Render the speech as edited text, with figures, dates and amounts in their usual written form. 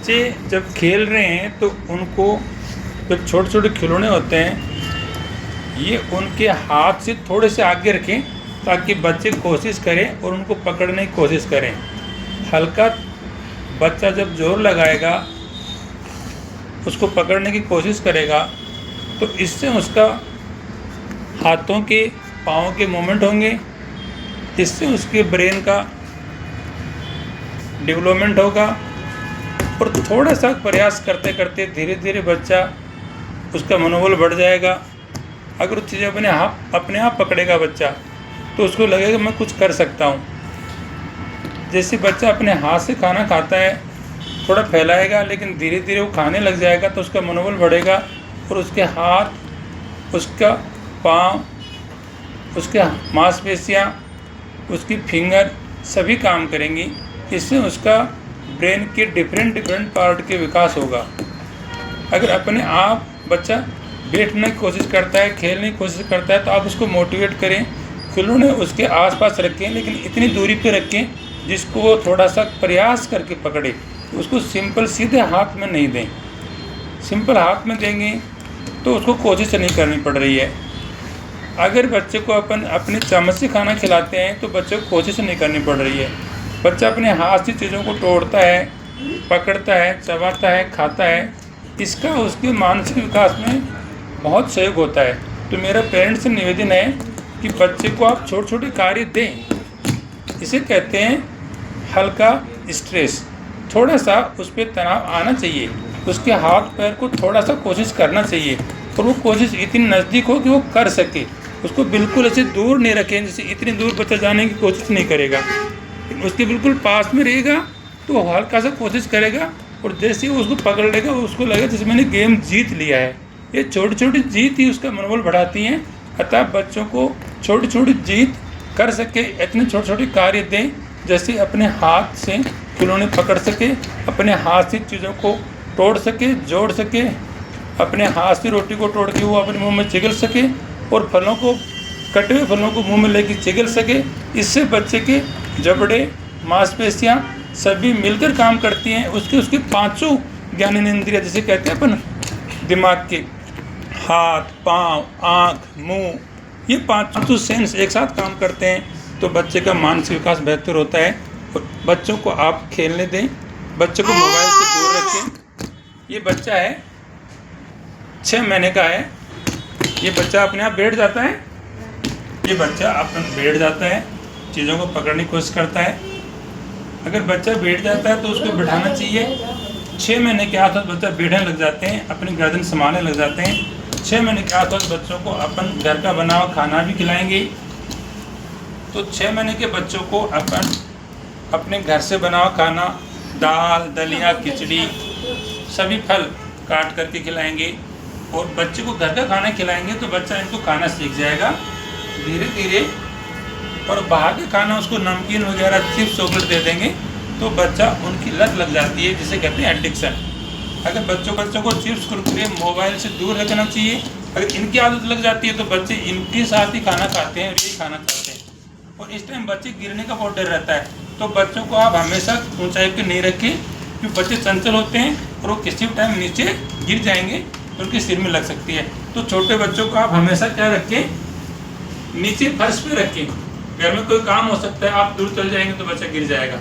बच्चे जब खेल रहे हैं तो उनको जब छोटे छोटे खिलौने होते हैं ये उनके हाथ से थोड़े से आगे रखें ताकि बच्चे कोशिश करें और उनको पकड़ने की कोशिश करें। हल्का बच्चा जब जोर लगाएगा उसको पकड़ने की कोशिश करेगा तो इससे उसका हाथों के पाँव के मूवमेंट होंगे, इससे उसके ब्रेन का डेवलपमेंट होगा और थोड़ा सा प्रयास करते करते धीरे धीरे बच्चा उसका मनोबल बढ़ जाएगा। अगर उस चीज़ें अपने आप पकड़ेगा बच्चा तो उसको लगेगा मैं कुछ कर सकता हूँ। जैसे बच्चा अपने हाथ से खाना खाता है थोड़ा फैलाएगा लेकिन धीरे धीरे वो खाने लग जाएगा तो उसका मनोबल बढ़ेगा और उसके हाथ, उसका पाँव, उसके मांसपेशियाँ, उसकी फिंगर सभी काम करेंगी। इससे उसका ब्रेन के डिफरेंट पार्ट के विकास होगा। अगर अपने आप बच्चा बैठने की कोशिश करता है, खेलने की कोशिश करता है तो आप उसको मोटिवेट करें, खिलौने उसके आसपास रखें लेकिन इतनी दूरी पे रखें जिसको वो थोड़ा सा प्रयास करके पकड़े। उसको सिंपल सीधे हाथ में नहीं दें। सिंपल हाथ में देंगे तो उसको कोशिश नहीं करनी पड़ रही है। अगर बच्चे को अपने चम्मच से खाना खिलाते हैं तो बच्चे को कोशिश नहीं करनी पड़ रही है। बच्चा अपने हाथ से चीज़ों को तोड़ता है, पकड़ता है, चबाता है, खाता है, इसका उसके मानसिक विकास में बहुत सहयोग होता है। तो मेरा पेरेंट्स से निवेदन है कि बच्चे को आप छोटे छोटे कार्य दें। इसे कहते हैं हल्का स्ट्रेस, थोड़ा सा उस पर तनाव आना चाहिए, उसके हाथ पैर को थोड़ा सा कोशिश करना चाहिए और वो कोशिश इतनी नज़दीक हो कि वो कर सके। उसको बिल्कुल ऐसे दूर नहीं रखें, जैसे इतनी दूर बच्चा जाने की कोशिश नहीं करेगा, उसके बिल्कुल पास में रहेगा तो हल्का सा कोशिश करेगा और जैसे ही उसको पकड़ लेगा उसको लगेगा जैसे मैंने गेम जीत लिया है। ये छोटी छोटी जीत ही उसका मनोबल बढ़ाती हैं। अतः बच्चों को छोटी छोटी जीत कर सके इतने छोटे छोटे कार्य दें, जैसे अपने हाथ से खिलौने पकड़ सके, अपने हाथ से चीज़ों को तोड़ सके, जोड़ सके, अपने हाथ से रोटी को तोड़ के वो अपने मुंह में चिगल सके और फलों को, कटे हुए फलों को मुंह में लेके चिगल सके। इससे बच्चे के जबड़े, मांसपेशियाँ सभी मिलकर काम करती हैं। उसके पांचों ज्ञानेंद्रिय जिसे कहते हैं अपन दिमाग के, हाथ, पाँव, आँख, मुंह, ये पांचों सेंस एक साथ काम करते हैं तो बच्चे का मानसिक विकास बेहतर होता है। और बच्चों को आप खेलने दें, बच्चों को मोबाइल से दूर रखें। ये बच्चा है 6 महीने का है, ये बच्चा अपने आप बैठ जाता है, ये बच्चा अपन बैठ जाता है, चीज़ों को पकड़ने की कोशिश करता है। अगर बच्चा बैठ जाता है तो उसको बिठाना चाहिए। 6 महीने के आसपास बच्चा बैठने लग जाते हैं, अपनी गर्दन संभालने लग जाते हैं। 6 महीने के आसपास बच्चों को अपन घर का बना हुआ खाना भी खिलाएंगे। तो 6 महीने के बच्चों को अपन अपने घर से बना हुआ खाना, दाल, दलिया, खिचड़ी, सभी फल काट करके खिलाएंगे और बच्चे को घर का खाना खिलाएंगे तो बच्चा इनको खाना सीख जाएगा धीरे धीरे। और बाहर का खाना उसको नमकीन वगैरह, चिप्स, चॉकलेट दे देंगे तो बच्चा उनकी लत लग जाती है, जिसे कहते हैं एडिक्शन। अगर बच्चों को चिप्स, कुरकुरे, मोबाइल से दूर रखना चाहिए। अगर इनकी आदत लग जाती है तो बच्चे इनके साथ ही खाना खाते हैं और यही खाना खाते हैं और इस टाइम बच्चे गिरने का बहुत डर रहता है। तो बच्चों को आप हमेशा ऊंचाई पे नहीं रखें क्योंकि बच्चे चंचल होते हैं और वो किसी भी टाइम नीचे गिर जाएंगे तो उनके सिर में लग सकती है। तो छोटे बच्चों को आप हमेशा क्या रखें, नीचे फर्श पे रखें। घर में कोई काम हो सकता है, आप दूर चल जाएंगे तो बच्चा गिर जाएगा।